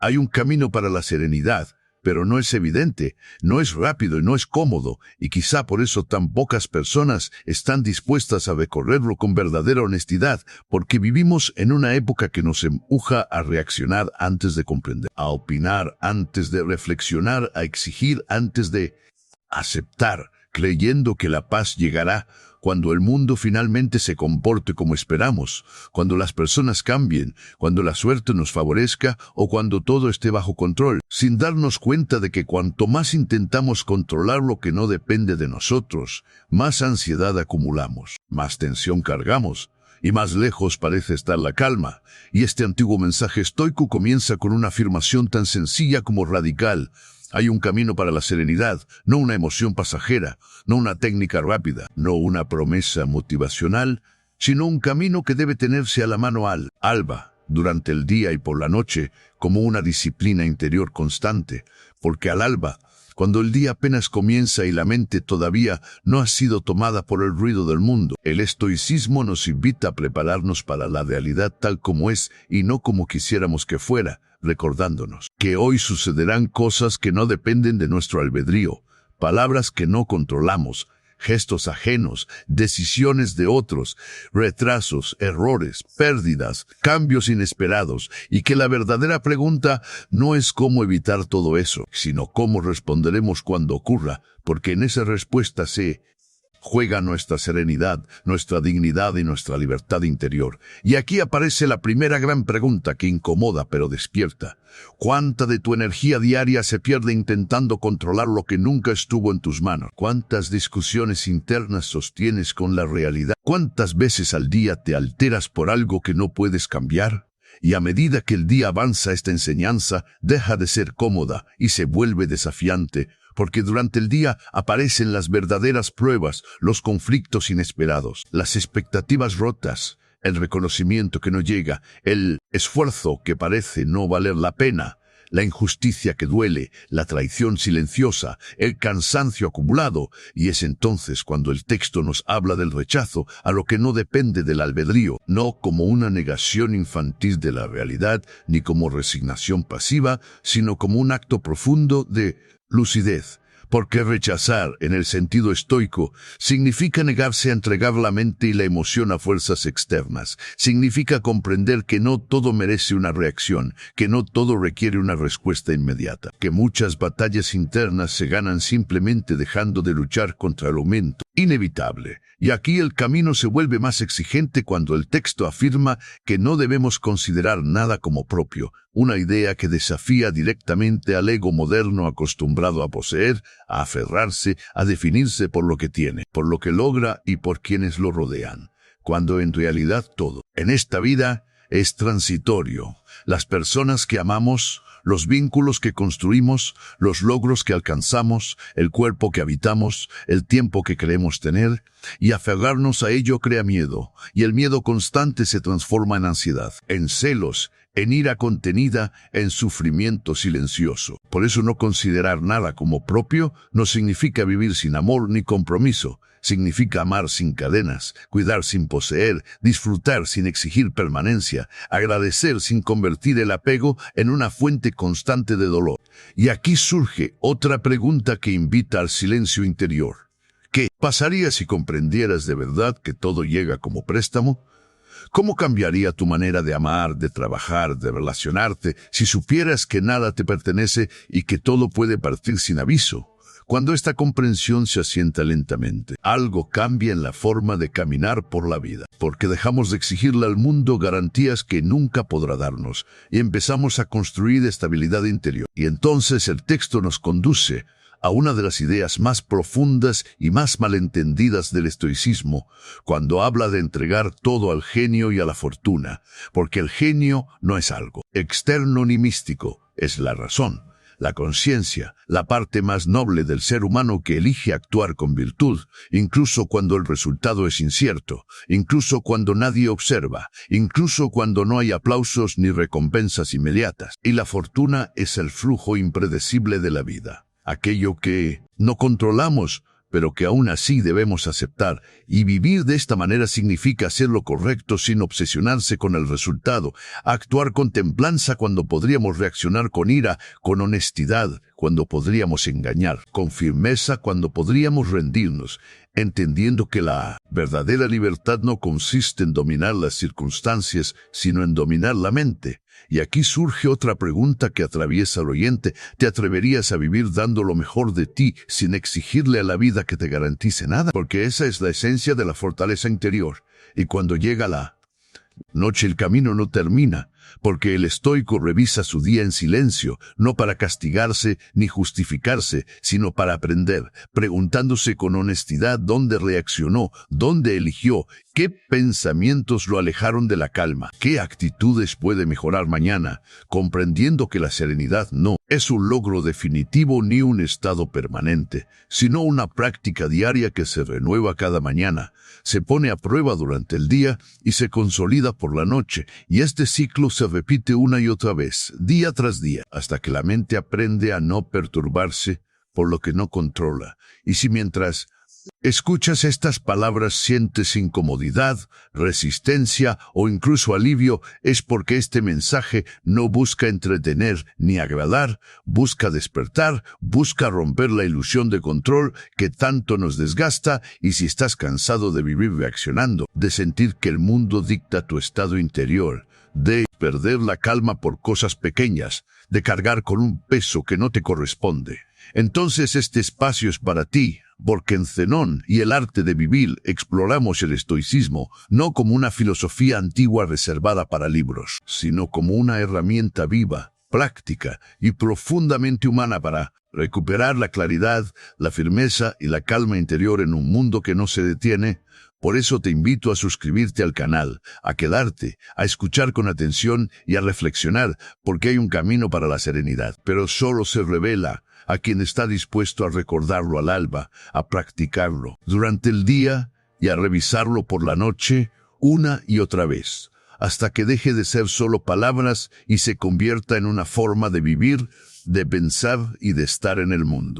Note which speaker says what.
Speaker 1: Hay un camino para la serenidad, pero no es evidente, no es rápido y no es cómodo, y quizá por eso tan pocas personas están dispuestas a recorrerlo con verdadera honestidad, porque vivimos en una época que nos empuja a reaccionar antes de comprender, a opinar antes de reflexionar, a exigir antes de aceptar, creyendo que la paz llegará cuando el mundo finalmente se comporte como esperamos, cuando las personas cambien, cuando la suerte nos favorezca o cuando todo esté bajo control, sin darnos cuenta de que cuanto más intentamos controlar lo que no depende de nosotros, más ansiedad acumulamos, más tensión cargamos, y más lejos parece estar la calma. Y este antiguo mensaje estoico comienza con una afirmación tan sencilla como radical: hay un camino para la serenidad, no una emoción pasajera, no una técnica rápida, no una promesa motivacional, sino un camino que debe tenerse a la mano al alba, durante el día y por la noche, como una disciplina interior constante, porque al alba, cuando el día apenas comienza y la mente todavía no ha sido tomada por el ruido del mundo, el estoicismo nos invita a prepararnos para la realidad tal como es y no como quisiéramos que fuera, recordándonos que hoy sucederán cosas que no dependen de nuestro albedrío, palabras que no controlamos, gestos ajenos, decisiones de otros, retrasos, errores, pérdidas, cambios inesperados, y que la verdadera pregunta no es cómo evitar todo eso, sino cómo responderemos cuando ocurra, porque en esa respuesta se juega nuestra serenidad, nuestra dignidad y nuestra libertad interior. Y aquí aparece la primera gran pregunta que incomoda pero despierta. ¿Cuánta de tu energía diaria se pierde intentando controlar lo que nunca estuvo en tus manos? ¿Cuántas discusiones internas sostienes con la realidad? ¿Cuántas veces al día te alteras por algo que no puedes cambiar? Y a medida que el día avanza, esta enseñanza deja de ser cómoda y se vuelve desafiante, porque durante el día aparecen las verdaderas pruebas, los conflictos inesperados, las expectativas rotas, el reconocimiento que no llega, el esfuerzo que parece no valer la pena, la injusticia que duele, la traición silenciosa, el cansancio acumulado, y es entonces cuando el texto nos habla del rechazo a lo que no depende del albedrío, no como una negación infantil de la realidad, ni como resignación pasiva, sino como un acto profundo de lucidez, porque rechazar, en el sentido estoico, significa negarse a entregar la mente y la emoción a fuerzas externas, significa comprender que no todo merece una reacción, que no todo requiere una respuesta inmediata, que muchas batallas internas se ganan simplemente dejando de luchar contra el aumento inevitable. Y aquí el camino se vuelve más exigente cuando el texto afirma que no debemos considerar nada como propio, una idea que desafía directamente al ego moderno acostumbrado a poseer, a aferrarse, a definirse por lo que tiene, por lo que logra y por quienes lo rodean, cuando en realidad todo en esta vida es transitorio. Las personas que amamos, los vínculos que construimos, los logros que alcanzamos, el cuerpo que habitamos, el tiempo que creemos tener, y aferrarnos a ello crea miedo, y el miedo constante se transforma en ansiedad, en celos, en ira contenida, en sufrimiento silencioso. Por eso no considerar nada como propio no significa vivir sin amor ni compromiso. Significa amar sin cadenas, cuidar sin poseer, disfrutar sin exigir permanencia, agradecer sin convertir el apego en una fuente constante de dolor. Y aquí surge otra pregunta que invita al silencio interior. ¿Qué pasaría si comprendieras de verdad que todo llega como préstamo? ¿Cómo cambiaría tu manera de amar, de trabajar, de relacionarte, si supieras que nada te pertenece y que todo puede partir sin aviso? Cuando esta comprensión se asienta lentamente, algo cambia en la forma de caminar por la vida, porque dejamos de exigirle al mundo garantías que nunca podrá darnos, y empezamos a construir estabilidad interior. Y entonces el texto nos conduce a una de las ideas más profundas y más malentendidas del estoicismo, cuando habla de entregar todo al genio y a la fortuna, porque el genio no es algo externo ni místico, es la razón, la conciencia, la parte más noble del ser humano que elige actuar con virtud, incluso cuando el resultado es incierto, incluso cuando nadie observa, incluso cuando no hay aplausos ni recompensas inmediatas. Y la fortuna es el flujo impredecible de la vida, aquello que no controlamos, pero que aún así debemos aceptar. Y vivir de esta manera significa hacer lo correcto sin obsesionarse con el resultado, actuar con templanza cuando podríamos reaccionar con ira, con honestidad cuando podríamos engañar, con firmeza cuando podríamos rendirnos, entendiendo que la verdadera libertad no consiste en dominar las circunstancias, sino en dominar la mente. Y aquí surge otra pregunta que atraviesa al oyente. ¿Te atreverías a vivir dando lo mejor de ti sin exigirle a la vida que te garantice nada? Porque esa es la esencia de la fortaleza interior. Y cuando llega la noche el camino no termina, porque el estoico revisa su día en silencio, no para castigarse ni justificarse, sino para aprender, preguntándose con honestidad dónde reaccionó, dónde eligió, qué pensamientos lo alejaron de la calma, qué actitudes puede mejorar mañana, comprendiendo que la serenidad no es un logro definitivo ni un estado permanente, sino una práctica diaria que se renueva cada mañana, se pone a prueba durante el día y se consolida por la noche, y este ciclo se repite una y otra vez, día tras día, hasta que la mente aprende a no perturbarse por lo que no controla. Y si mientras escuchas estas palabras sientes incomodidad, resistencia o incluso alivio, es porque este mensaje no busca entretener ni agradar, busca despertar, busca romper la ilusión de control que tanto nos desgasta. Y si estás cansado de vivir reaccionando, de sentir que el mundo dicta tu estado interior, de perder la calma por cosas pequeñas, de cargar con un peso que no te corresponde, entonces este espacio es para ti, porque en Zenón y el arte de vivir exploramos el estoicismo no como una filosofía antigua reservada para libros, sino como una herramienta viva, práctica y profundamente humana para recuperar la claridad, la firmeza y la calma interior en un mundo que no se detiene. Por eso te invito a suscribirte al canal, a quedarte, a escuchar con atención y a reflexionar, porque hay un camino para la serenidad, pero solo se revela a quien está dispuesto a recordarlo al alba, a practicarlo durante el día y a revisarlo por la noche una y otra vez, hasta que deje de ser solo palabras y se convierta en una forma de vivir, de pensar y de estar en el mundo.